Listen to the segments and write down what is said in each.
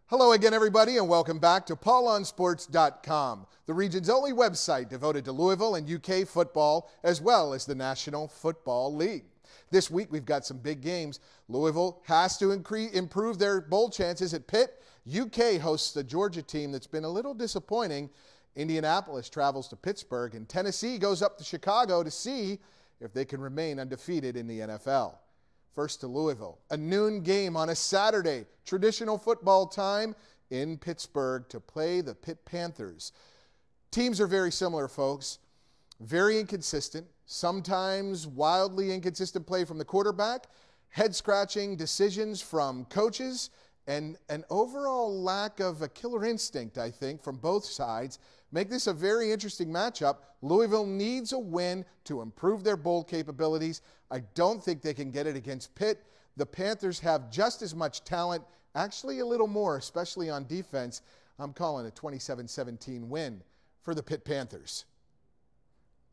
Hello again, everybody, and welcome back to PaulOnSports.com, the region's only website devoted to Louisville and UK football, as well as the National Football League. This week, we've got some big games. Louisville has to improve their bowl chances at Pitt. UK hosts the Georgia team that's been a little disappointing. Indianapolis travels to Pittsburgh, and Tennessee goes up to Chicago to see if they can remain undefeated in the NFL. First to Louisville, a noon game on a Saturday, traditional football time in Pittsburgh to play the Pitt Panthers. Teams are very similar, folks. Very inconsistent, sometimes wildly inconsistent play from the quarterback, head-scratching decisions from coaches, and an overall lack of a killer instinct, I think, from both sides make this a very interesting matchup. Louisville needs a win to improve their bowl capabilities. I don't think they can get it against Pitt. The Panthers have just as much talent, actually a little more, especially on defense. I'm calling a 27-17 win for the Pitt Panthers.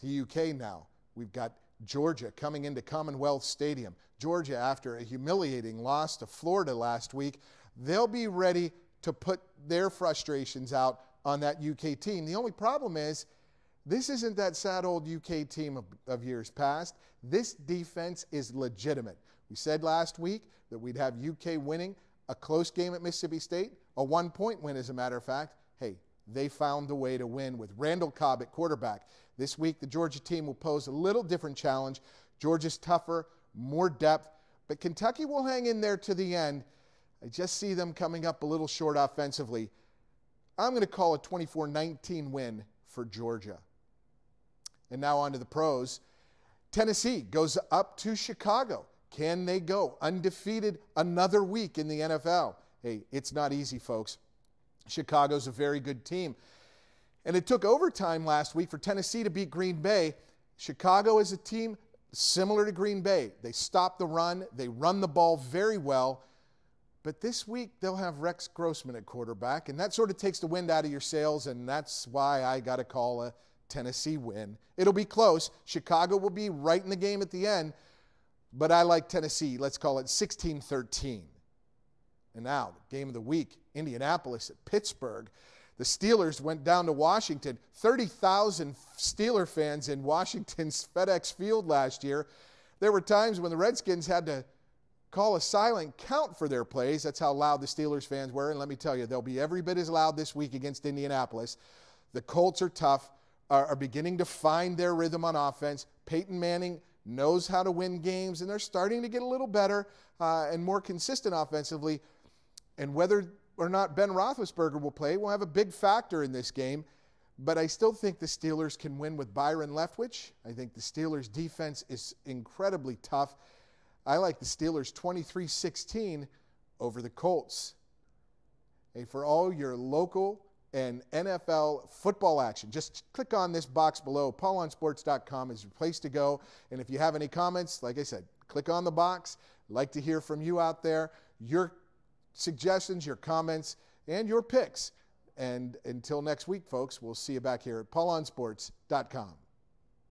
To UK now, we've got Georgia coming into Commonwealth Stadium. Georgia, after a humiliating loss to Florida last week, they'll be ready to put their frustrations out on that UK team. The only problem is this isn't that sad old UK team of years past. This defense is legitimate. We said last week that we'd have UK winning a close game at Mississippi State, a one-point win as a matter of fact. Hey, they found a way to win with Randall Cobb at quarterback. This week, the Georgia team will pose a little different challenge. Georgia's tougher, more depth, but Kentucky will hang in there to the end. I just see them coming up a little short offensively. I'm going to call a 24-19 win for Georgia. And now on to the pros. Tennessee goes up to Chicago. Can they go undefeated another week in the NFL? Hey, it's not easy, folks. Chicago's a very good team. And it took overtime last week for Tennessee to beat Green Bay. Chicago is a team similar to Green Bay. They stop the run. They run the ball very well. But this week, they'll have Rex Grossman at quarterback, and that sort of takes the wind out of your sails, and that's why I got to call a Tennessee win. It'll be close. Chicago will be right in the game at the end, but I like Tennessee. Let's call it 16-13. And now, the game of the week, Indianapolis at Pittsburgh. The Steelers went down to Washington. 30,000 Steeler fans in Washington's FedEx Field last year. There were times when the Redskins had to call a silent count for their plays. That's how loud the Steelers fans were. And let me tell you, they'll be every bit as loud this week against Indianapolis. The Colts are tough, are beginning to find their rhythm on offense. Peyton Manning knows how to win games, and they're starting to get a little better and more consistent offensively. And whether or not Ben Roethlisberger will play will have a big factor in this game. But I still think the Steelers can win with Byron Leftwich. I think the Steelers' defense is incredibly tough. I like the Steelers 23-16 over the Colts. Hey, for all your local and NFL football action, just click on this box below. PaulOnSports.com is your place to go. And if you have any comments, like I said, click on the box. I'd like to hear from you out there, your suggestions, your comments, and your picks. And until next week, folks, we'll see you back here at PaulOnSports.com.